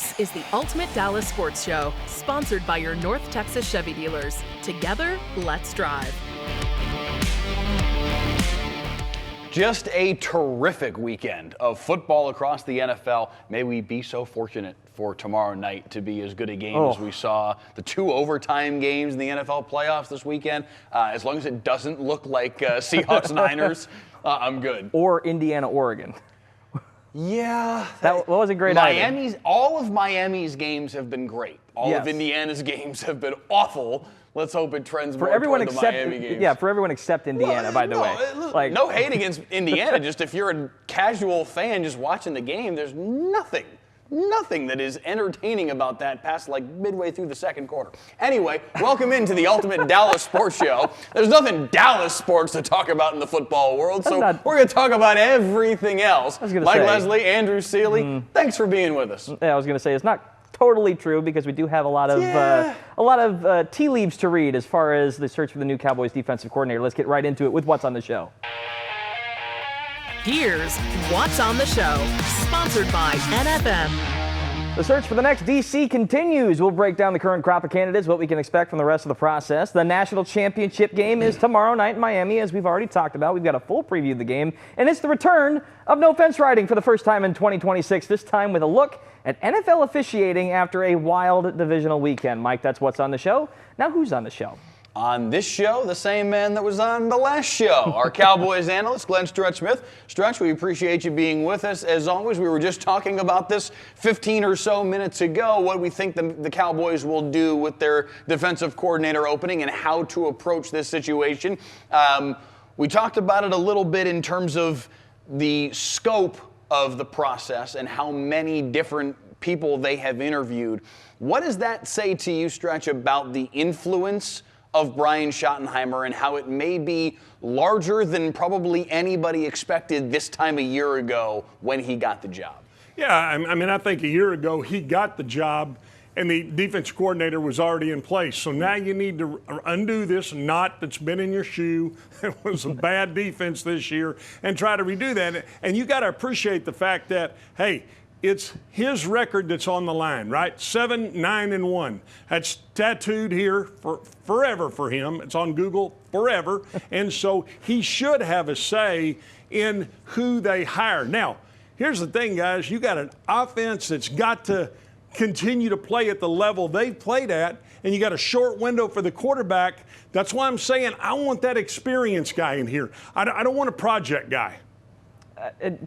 This is the Ultimate Dallas Sports Show, sponsored by your North Texas Chevy dealers. Together, let's drive. Just a terrific weekend of football across the NFL. May we be so fortunate for tomorrow night to be as good a game as we saw the 2 overtime games in the NFL playoffs this weekend. As long as it doesn't look like Seahawks-Niners, I'm good. Or Indiana-Oregon. Yeah. That wasn't great either. All of Miami's games have been great. All of Indiana's games have been awful. Let's hope it trends more toward the Miami games. Yeah, for everyone except Indiana, by the way. No hate against Indiana. Just if you're a casual fan just watching the game, there's nothing that is entertaining about that past like midway through the second quarter. Anyway, welcome into the Ultimate Dallas Sports Show. There's nothing Dallas sports to talk about in the football world, so we're going to talk about everything else. Mike Leslie, Andrew Cely, thanks for being with us. Yeah, I was going to say it's not totally true because we do have a lot of tea leaves to read as far as the search for the new Cowboys defensive coordinator. Let's get right into it with what's on the show. Here's What's on the Show, sponsored by NFM. The search for the next DC continues. We'll break down the current crop of candidates, what we can expect from the rest of the process. The National Championship Game is tomorrow night in Miami, as we've already talked about. We've got a full preview of the game, and it's the return of no fence riding for the first time in 2026, this time with a look at NFL officiating after a wild divisional weekend. Mike, that's what's on the show. Now, who's on the show? On this show, the same man that was on the last show, our Cowboys analyst, Glenn Stretch Smith. Stretch, we appreciate you being with us. As always, we were just talking about this 15 or so minutes ago, what we think the Cowboys will do with their defensive coordinator opening and how to approach this situation. We talked about it a little bit in terms of the scope of the process and how many different people they have interviewed. What does that say to you, Stretch, about the influence of Brian Schottenheimer and how it may be larger than probably anybody expected this time a year ago when he got the job? Yeah, I mean, I think a year ago he got the job and the defense coordinator was already in place. So now you need to undo this knot that's been in your shoe. It was a bad defense this year and try to redo that. And you got to appreciate the fact that, hey, it's his record that's on the line, right? 7-9-1. That's tattooed here for forever for him. It's on Google forever. And so he should have a say in who they hire. Now, here's the thing, guys. You got an offense that's got to continue to play at the level they've played at, and you got a short window for the quarterback. That's why I'm saying I want that experienced guy in here. I don't want a project guy.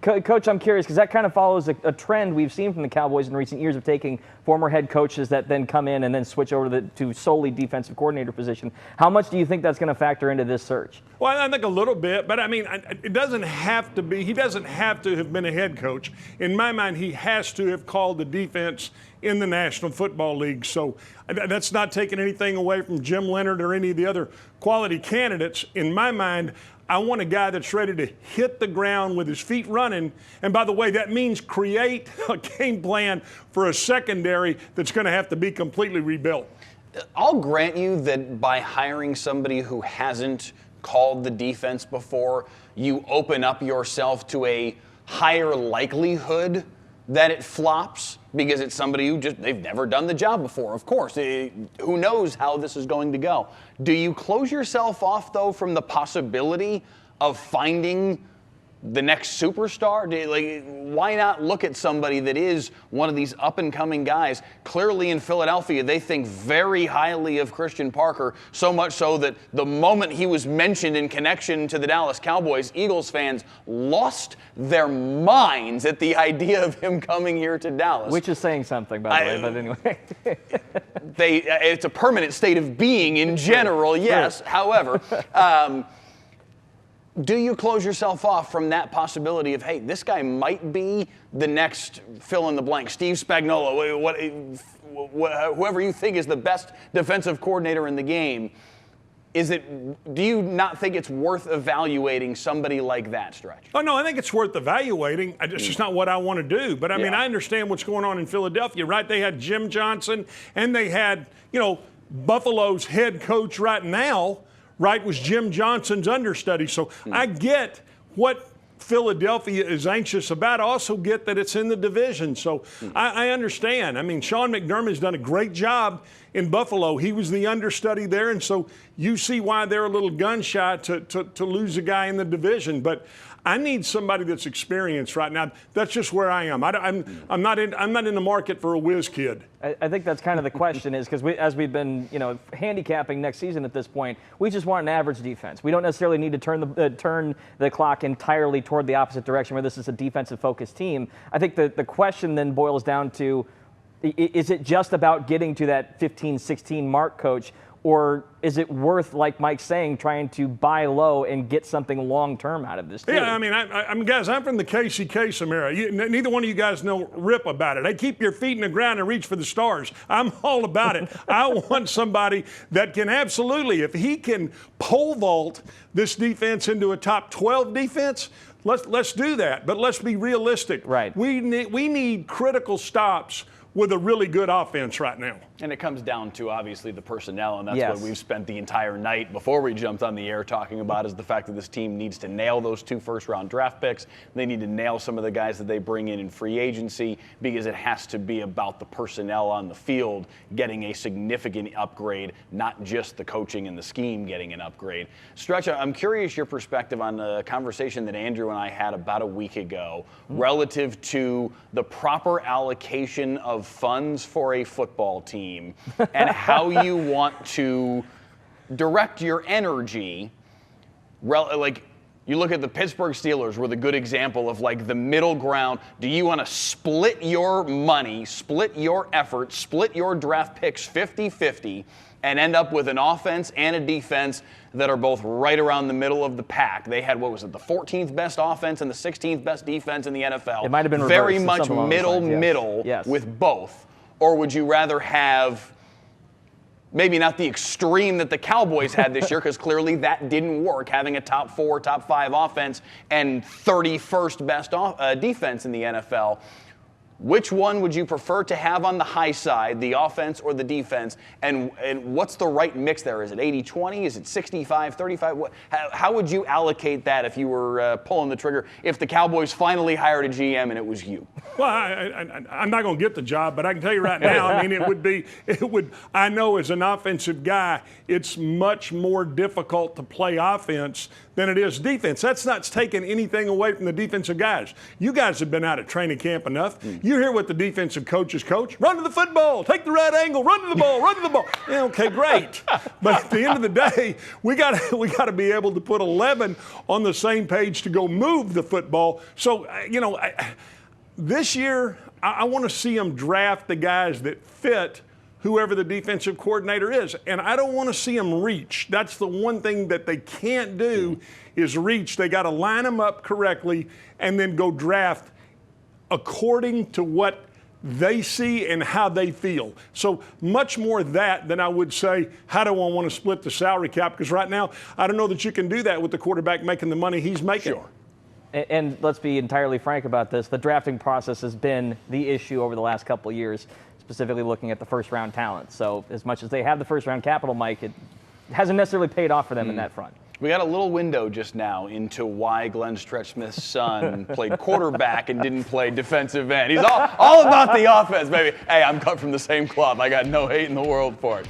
Coach, I'm curious because that kind of follows a trend we've seen from the Cowboys in recent years of taking former head coaches that then come in and then switch over to solely defensive coordinator position. How much do you think that's going to factor into this search? Well, I think a little bit, but I mean, it doesn't have to be. He doesn't have to have been a head coach. In my mind, he has to have called the defense in the National Football League. So that's not taking anything away from Jim Leonard or any of the other quality candidates. In my mind, I want a guy that's ready to hit the ground with his feet running. And by the way, that means create a game plan for a secondary that's going to have to be completely rebuilt. I'll grant you that by hiring somebody who hasn't called the defense before, you open up yourself to a higher likelihood that it flops because it's somebody who they've never done the job before. Of course, who knows how this is going to go. Do you close yourself off, though, from the possibility of finding the next superstar? Why not look at somebody that is one of these up-and-coming guys? Clearly in Philadelphia, they think very highly of Christian Parker, so much so that the moment he was mentioned in connection to the Dallas Cowboys, Eagles fans lost their minds at the idea of him coming here to Dallas. Which is saying something, by the way, but anyway. It's a permanent state of being in general, yes. However, do you close yourself off from that possibility of, hey, this guy might be the next fill in the blank, Steve Spagnuolo, whoever you think is the best defensive coordinator in the game? Do you not think it's worth evaluating somebody like that, Stretch? Oh, no, I think it's worth evaluating. It's just not what I want to do. But, I mean, I understand what's going on in Philadelphia, right? They had Jim Johnson, and they had, Buffalo's head coach right now, right, was Jim Johnson's understudy. So I get what Philadelphia is anxious about, also get that it's in the division. So I understand. I mean, Sean McDermott has done a great job in Buffalo. He was the understudy there, and so you see why they're a little gun-shy to lose a guy in the division. But I need somebody that's experienced right now. That's just where I am. I'm not in the market for a whiz kid. I think that's kind of the question is because as we've been, handicapping next season at this point, we just want an average defense. We don't necessarily need to turn the clock entirely toward the opposite direction where this is a defensive-focused team. I think the question then boils down to, is it just about getting to that 15-16 mark, Coach? Or is it worth, like Mike's saying, trying to buy low and get something long-term out of this team? Yeah, I mean, guys, I'm from the KCK era. Neither one of you guys know rip about it. They keep your feet in the ground and reach for the stars. I'm all about it. I want somebody that can absolutely, if he can pole vault this defense into a top 12 defense, let's do that. But let's be realistic. Right. We need critical stops with a really good offense right now. And it comes down to, obviously, the personnel, and that's Yes. what we've spent the entire night before we jumped on the air talking about, is the fact that this team needs to nail those 2 first-round draft picks. They need to nail some of the guys that they bring in free agency, because it has to be about the personnel on the field getting a significant upgrade, not just the coaching and the scheme getting an upgrade. Stretch, I'm curious your perspective on the conversation that Andrew and I had about a week ago relative to the proper allocation of funds for a football team and how you want to direct your energy. Like, you look at the Pittsburgh Steelers were the good example of like the middle ground. Do you want to split your money, split your effort, split your draft picks 50-50 and end up with an offense and a defense that are both right around the middle of the pack? They had, what was it, the 14th best offense and the 16th best defense in the NFL. It might have been very reversed, much something along those lines, yes. middle Yes. with both. Or would you rather have maybe not the extreme that the Cowboys had this year, because clearly that didn't work, having a top 4, top 5 offense and 31st best defense in the NFL? Which one would you prefer to have on the high side, the offense or the defense? And what's the right mix there? Is it 80-20? Is it 65-35? How would you allocate that if you were pulling the trigger, if the Cowboys finally hired a GM and it was you? Well, I'm not going to get the job, but I can tell you right now, I mean, I know as an offensive guy, it's much more difficult to play offense than it is defense. That's not taking anything away from the defensive guys. You guys have been out at training camp enough. You hear what the defensive coaches coach. Run to the football, take the right angle, run to the ball, run to the ball. Yeah, okay, great. But at the end of the day, we got to be able to put 11 on the same page to go move the football. So, this year, I want to see them draft the guys that fit whoever the defensive coordinator is. And I don't want to see them reach. That's the one thing that they can't do is reach. They got to line them up correctly and then go draft according to what they see and how they feel. So much more that than I would say, how do I want to split the salary cap? Because right now, I don't know that you can do that with the quarterback making the money he's making. Sure. And let's be entirely frank about this. The drafting process has been the issue over the last couple of years, specifically looking at the first-round talent. So as much as they have the first-round capital, Mike, it hasn't necessarily paid off for them in that front. We got a little window just now into why Glenn Stretch Smith's son played quarterback and didn't play defensive end. He's all about the offense, baby. Hey, I'm cut from the same cloth. I got no hate in the world for it.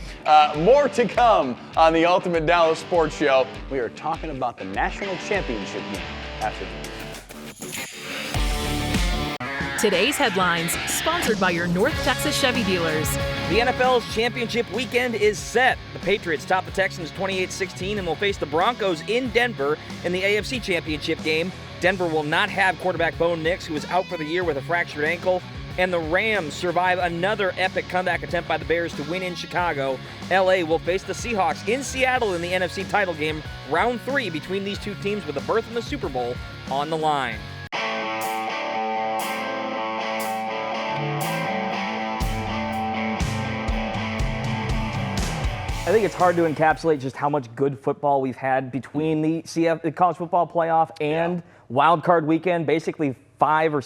More to come on the Ultimate Dallas Sports Show. We are talking about the National Championship Game after this. Today's headlines, sponsored by your North Texas Chevy dealers. The NFL's championship weekend is set. The Patriots top the Texans 28-16 and will face the Broncos in Denver in the AFC Championship game. Denver will not have quarterback Bo Nix, who is out for the year with a fractured ankle. And the Rams survive another epic comeback attempt by the Bears to win in Chicago. LA will face the Seahawks in Seattle in the NFC title game, round 3 between these two teams with a berth in the Super Bowl on the line. I think it's hard to encapsulate just how much good football we've had between the college football playoff and wild card weekend. Basically, every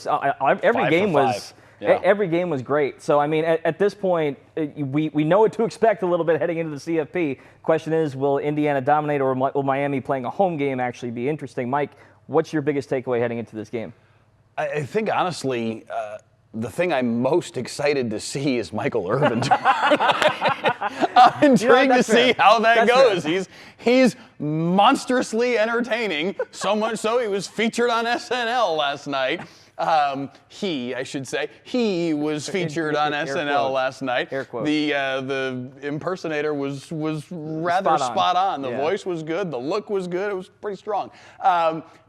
game was great. So I mean, at this point, we know what to expect a little bit heading into the CFP. Question is, will Indiana dominate, or will Miami playing a home game actually be interesting? Mike, What's your biggest takeaway heading into this game? I think, honestly, the thing I'm most excited to see is Michael Irvin. I'm intrigued to see how that goes. He's monstrously entertaining, so much so he was featured on SNL last night. He was featured on SNL last night. Air quotes. The impersonator was rather spot on. The voice was good. The look was good. It was pretty strong.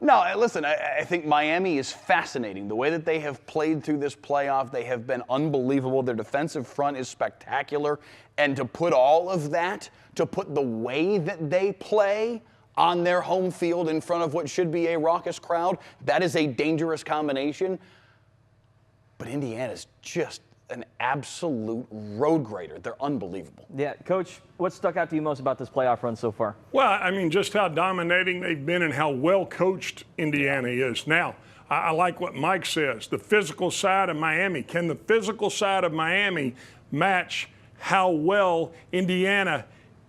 No, listen, I think Miami is fascinating. The way that they have played through this playoff, they have been unbelievable. Their defensive front is spectacular. And to put all of that, to put the way that they play on their home field in front of what should be a raucous crowd, that is a dangerous combination. But Indiana's just an absolute road grader. They're unbelievable. Yeah, Coach, what stuck out to you most about this playoff run so far? Well, I mean, just how dominating they've been and how well coached Indiana is. Now, I like what Mike says, the physical side of Miami. Can the physical side of Miami match how well Indiana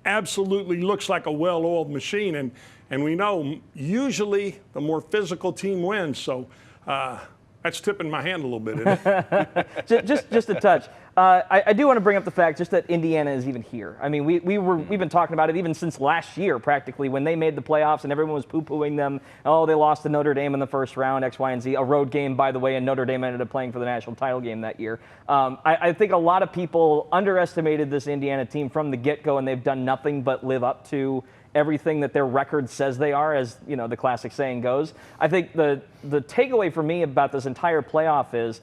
absolutely looks like a well-oiled machine? And we know usually the more physical team wins. So that's tipping my hand a little bit, isn't it? just a touch. I do want to bring up the fact just that Indiana is even here. I mean, we've been talking about it even since last year, practically, when they made the playoffs and everyone was poo-pooing them. Oh, they lost to Notre Dame in the first round, X, Y, and Z. A road game, by the way, and Notre Dame ended up playing for the national title game that year. I think a lot of people underestimated this Indiana team from the get-go, and they've done nothing but live up to everything that their record says they are, as you know the classic saying goes. I think the takeaway for me about this entire playoff is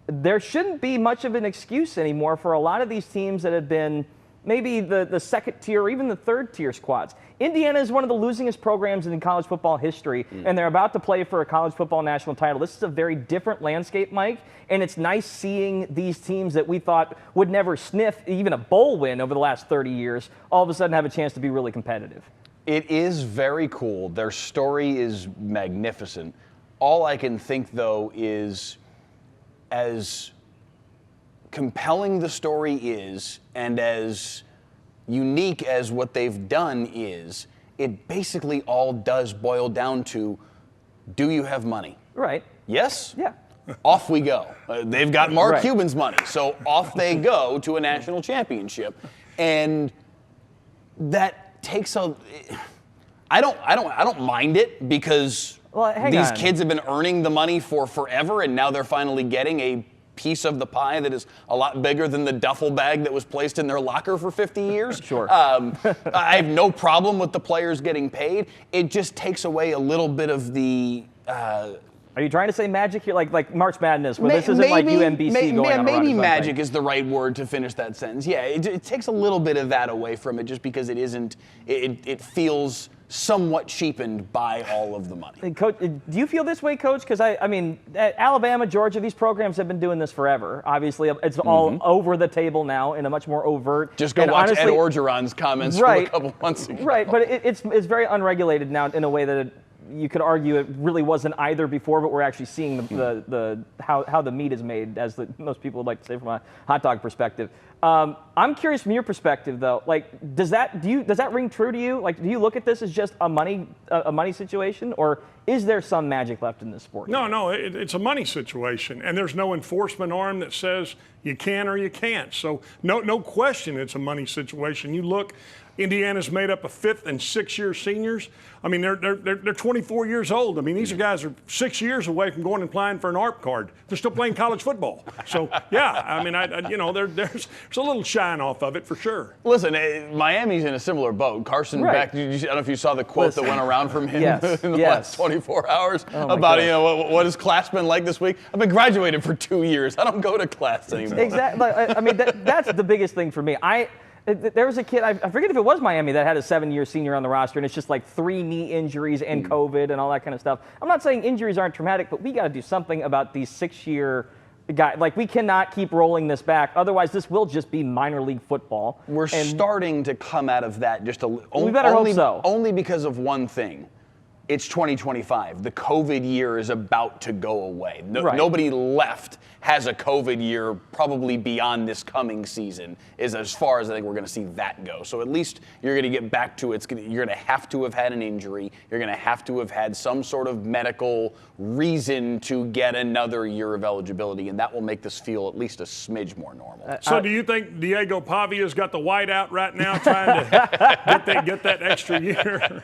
there shouldn't be much of an excuse anymore for a lot of these teams that have been maybe the second tier or even the third tier squads. Indiana is one of the losingest programs in college football history, and they're about to play for a college football national title. This is a very different landscape, Mike, and it's nice seeing these teams that we thought would never sniff even a bowl win over the last 30 years all of a sudden have a chance to be really competitive. It is very cool. Their story is magnificent. All I can think, though, is as compelling the story is and as unique as what they've done is, it basically all does boil down to, do you have money? Right. Yes? Yeah. Off we go. They've got Mark Right. Cuban's money, so off they go to a national championship. And that takes a... I don't mind it because these kids have been earning the money for forever, and now they're finally getting a piece of the pie that is a lot bigger than the duffel bag that was placed in their locker for 50 years. Sure. I have no problem with the players getting paid. It just takes away a little bit of the... Are you trying to say magic here, like March Madness, where this isn't like UMBC going on a run? Maybe magic is the right word to finish that sentence. Yeah, it takes a little bit of that away from it, just because it isn't. It feels somewhat cheapened by all of the money. Coach, do you feel this way, Coach? Because I mean, Alabama, Georgia, these programs have been doing this forever. Obviously, it's all over the table now in a much more overt. Just go watch Ed Orgeron's comments from a couple months ago. Right, but it's very unregulated now in a way that you could argue it really wasn't either before, but we're actually seeing how the meat is made, as most people would like to say from a hot dog perspective. I'm curious from your perspective, though. Like, does that ring true to you? Like, do you look at this as just a money situation, or is there some magic left in this sport? No, it's a money situation, and there's no enforcement arm that says you can or you can't. So no question, it's a money situation. You look. Indiana's made up of 5th and 6th-year seniors. I mean, they're 24 years old. I mean, these guys are 6 years away from going and applying for an ARP card. They're still playing college football. So, yeah, I mean, there's a little shine off of it for sure. Listen, Miami's in a similar boat. Carson Beck, I don't know if you saw the quote that went around from him in the last 24 hours about, what has class been like this week? I've been graduated for 2 years. I don't go to class anymore. Exactly. I mean, that's the biggest thing for me. There was a kid, I forget if it was Miami, that had a 7-year senior on the roster, and it's just like 3 knee injuries and COVID and all that kind of stuff. I'm not saying injuries aren't traumatic, but we got to do something about these 6-year guys. Like, we cannot keep rolling this back. Otherwise, this will just be minor league football. We're starting to come out of that just a little. We better hope so. Only because of one thing. it's 2025. The COVID year is about to go away. Right. Nobody left has a COVID year probably beyond this coming season, is as far as I think we're going to see that go. So at least you're going to get back to it. You're going to have to have had an injury. You're going to have to have had some sort of medical reason to get another year of eligibility, and that will make this feel at least a smidge more normal. So do you think Diego Pavia's got the white out right now trying to get that extra year?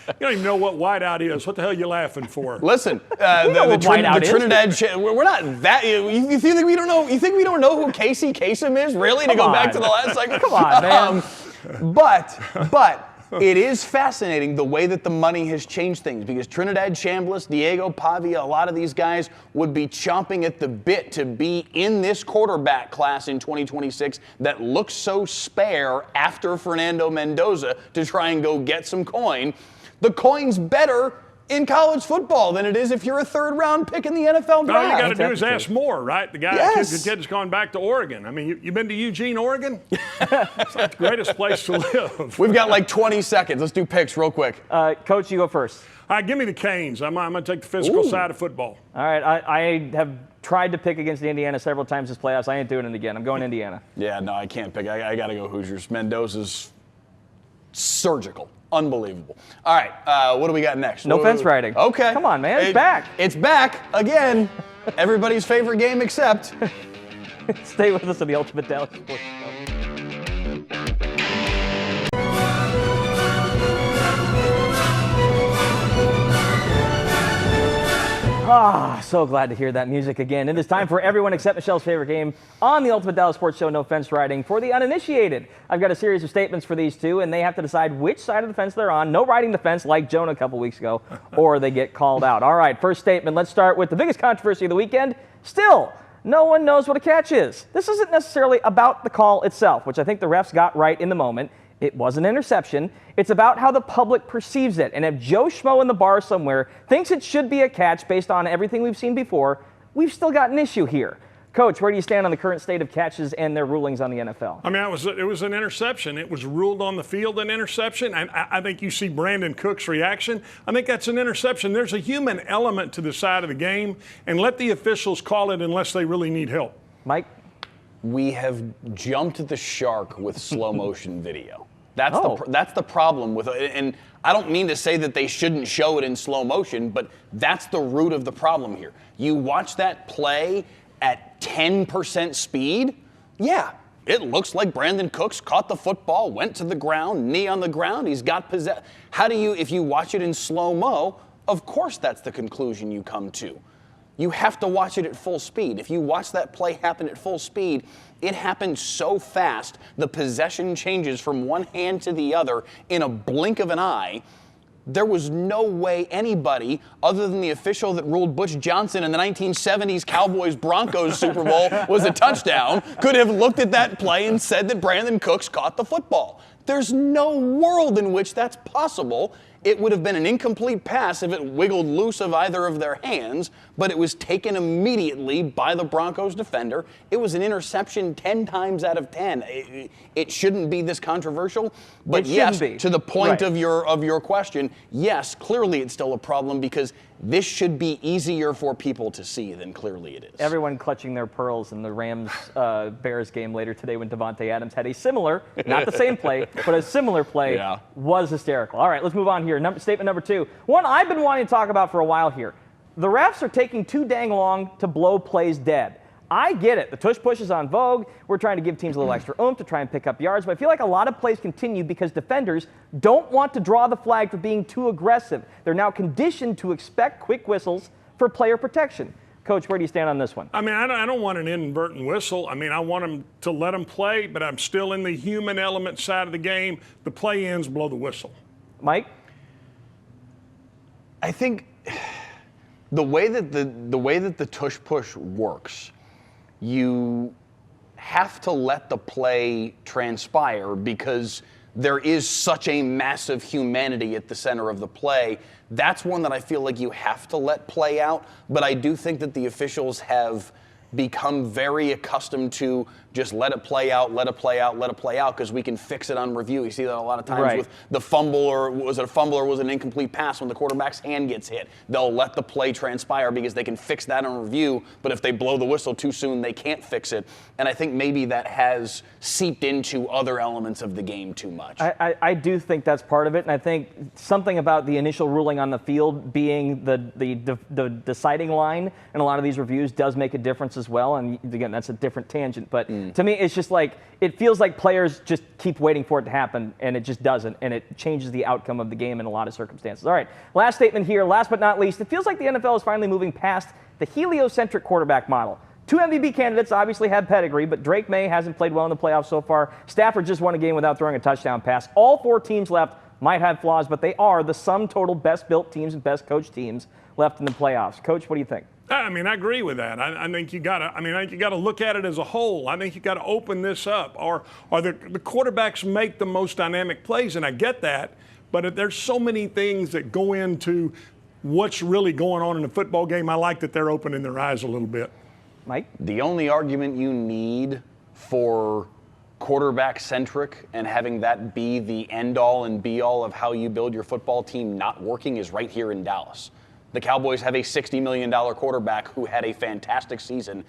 You don't even know what white out is. What the hell are you laughing for? Listen, whiteout is. Trinidad, we're not that. You think we don't know? You think we don't know who Casey Kasem is? Really? To go back to the last segment? Come on, man. But it is fascinating the way that the money has changed things, because Trinidad Chambliss, Diego Pavia, a lot of these guys would be chomping at the bit to be in this quarterback class in 2026 that looks so spare after Fernando Mendoza to try and go get some coin. The coin's better in college football than it is if you're a third-round pick in the NFL draft. All you got to do is ask Moore, right? The guy, Yes. the kid's gone back to Oregon. I mean, you been to Eugene, Oregon? It's like the greatest place to live. We've got like 20 seconds. Let's do picks real quick. Coach, you go first. All right, give me the Canes. I'm going to take the physical side of football. All right, I have tried to pick against Indiana several times this playoffs. I ain't doing it again. I'm going Indiana. Yeah, no, I can't pick. I got to go Hoosiers. Mendoza's surgical. Unbelievable. All right, what do we got next? No fence riding. Okay. Come on, man. It's back. It's back again. Everybody's favorite game except. Stay with us on the Ultimate Dallas Sports Show. So glad to hear that music again. It is time for everyone except Michelle's favorite game on the Ultimate Dallas Sports Show, No Fence Riding. For the uninitiated, I've got a series of statements for these two, and they have to decide which side of the fence they're on. No riding the fence like Jonah a couple weeks ago, or they get called out. All right, first statement. Let's start with the biggest controversy of the weekend. Still, no one knows what a catch is. This isn't necessarily about the call itself, which I think the refs got right in the moment. It was an interception. It's about how the public perceives it. And if Joe Schmo in the bar somewhere thinks it should be a catch based on everything we've seen before, we've still got an issue here. Coach, where do you stand on the current state of catches and their rulings on the NFL? I mean, it was an interception. It was ruled on the field an interception. And I think you see Brandon Cook's reaction. I think that's an interception. There's a human element to the side of the game, and let the officials call it unless they really need help. Mike? We have jumped the shark with slow motion video. That's the problem with it. And I don't mean to say that they shouldn't show it in slow motion, but that's the root of the problem here. You watch that play at 10% speed, yeah, it looks like Brandon Cooks caught the football, went to the ground, knee on the ground, he's got possession. How do you, if you watch it in slow-mo, of course that's the conclusion you come to. You have to watch it at full speed. If you watch that play happen at full speed, it happens so fast, the possession changes from one hand to the other in a blink of an eye. There was no way anybody, other than the official that ruled Butch Johnson in the 1970s Cowboys-Broncos Super Bowl was a touchdown, could have looked at that play and said that Brandon Cooks caught the football. There's no world in which that's possible. It would have been an incomplete pass if it wiggled loose of either of their hands, but it was taken immediately by the Broncos defender. It was an interception 10 times out of 10. It shouldn't be this controversial, but yes, to the point of your question, yes, clearly it's still a problem because this should be easier for people to see than clearly it is. Everyone clutching their pearls in the Rams-Bears game later today when Devontae Adams had a similar, not the same play, but a similar play, was hysterical. All right, let's move on here. Statement number two. One I've been wanting to talk about for a while here. The refs are taking too dang long to blow plays dead. I get it. The tush-push is on vogue. We're trying to give teams a little extra oomph to try and pick up yards, but I feel like a lot of plays continue because defenders don't want to draw the flag for being too aggressive. They're now conditioned to expect quick whistles for player protection. Coach, where do you stand on this one? I mean, I don't want an inadvertent whistle. I mean, I want them to let them play, but I'm still in the human element side of the game. The play ends, blow the whistle. Mike? I think the way that the tush push works, you have to let the play transpire because there is such a massive humanity at the center of the play. That's one that I feel like you have to let play out, but I do think that the officials have become very accustomed to just let it play out, because we can fix it on review. You see that a lot of times with the fumble, or was it a fumble or was it an incomplete pass when the quarterback's hand gets hit. They'll let the play transpire because they can fix that on review, but if they blow the whistle too soon, they can't fix it. And I think maybe that has seeped into other elements of the game too much. I do think that's part of it, and I think something about the initial ruling on the field being the deciding line in a lot of these reviews does make a difference as well. And again, that's a different tangent, but to me, it's just like it feels like players just keep waiting for it to happen, and it just doesn't, and it changes the outcome of the game in a lot of circumstances. All right, last statement here. Last but not least, it feels like the NFL is finally moving past the heliocentric quarterback model. 2 MVP candidates obviously have pedigree, but Drake May hasn't played well in the playoffs so far. Stafford just won a game without throwing a touchdown pass. All 4 teams left might have flaws, but they are the sum total best-built teams and best-coached teams left in the playoffs. Coach, what do you think? I mean, I agree with that. I think you got to. I think you got to look at it as a whole. I think you got to open this up. Or the quarterbacks make the most dynamic plays, and I get that. But there's so many things that go into what's really going on in the football game. I like that they're opening their eyes a little bit. Mike? The only argument you need for quarterback-centric and having that be the end-all and be-all of how you build your football team not working is right here in Dallas. The Cowboys have a $60 million quarterback who had a fantastic season,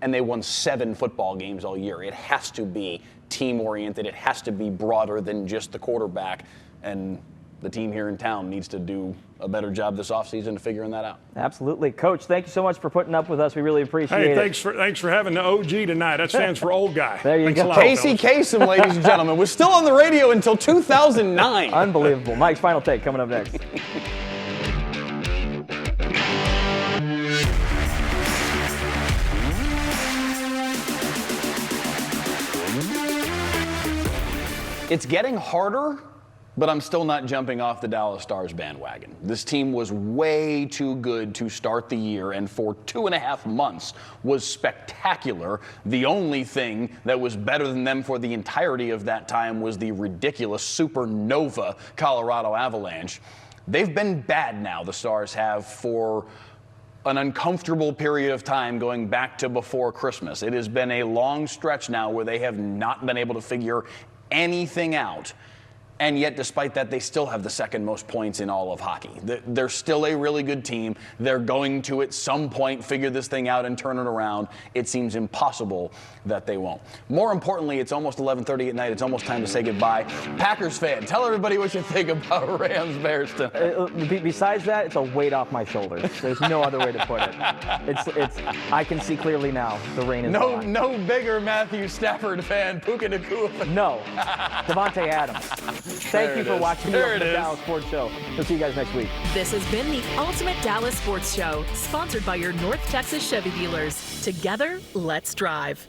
and they won 7 football games all year. It has to be team-oriented. It has to be broader than just the quarterback, and the team here in town needs to do a better job this offseason of figuring that out. Absolutely. Coach, thank you so much for putting up with us. We really appreciate it. Thanks for having the OG tonight. That stands for old guy. There you go. Casey Kasem, ladies and gentlemen, was still on the radio until 2009. Unbelievable. Mike's final take coming up next. It's getting harder, but I'm still not jumping off the Dallas Stars bandwagon. This team was way too good to start the year, and for 2.5 months was spectacular. The only thing that was better than them for the entirety of that time was the ridiculous supernova Colorado Avalanche. They've been bad now, the Stars have, for an uncomfortable period of time going back to before Christmas. It has been a long stretch now where they have not been able to figure anything out. And yet, despite that, they still have the second most points in all of hockey. They're still a really good team. They're going to, at some point, figure this thing out and turn it around. It seems impossible that they won't. More importantly, it's almost 11:30 at night. It's almost time to say goodbye. Packers fan, tell everybody what you think about Rams-Bears tonight. Besides that, it's a weight off my shoulders. There's no other way to put it. It's. I can see clearly now. The rain is on. No bigger Matthew Stafford fan. Puka Nacua. No. Devontae Adams. Thank you for watching the Dallas Sports Show. We'll see you guys next week. This has been the Ultimate Dallas Sports Show, sponsored by your North Texas Chevy dealers. Together, let's drive.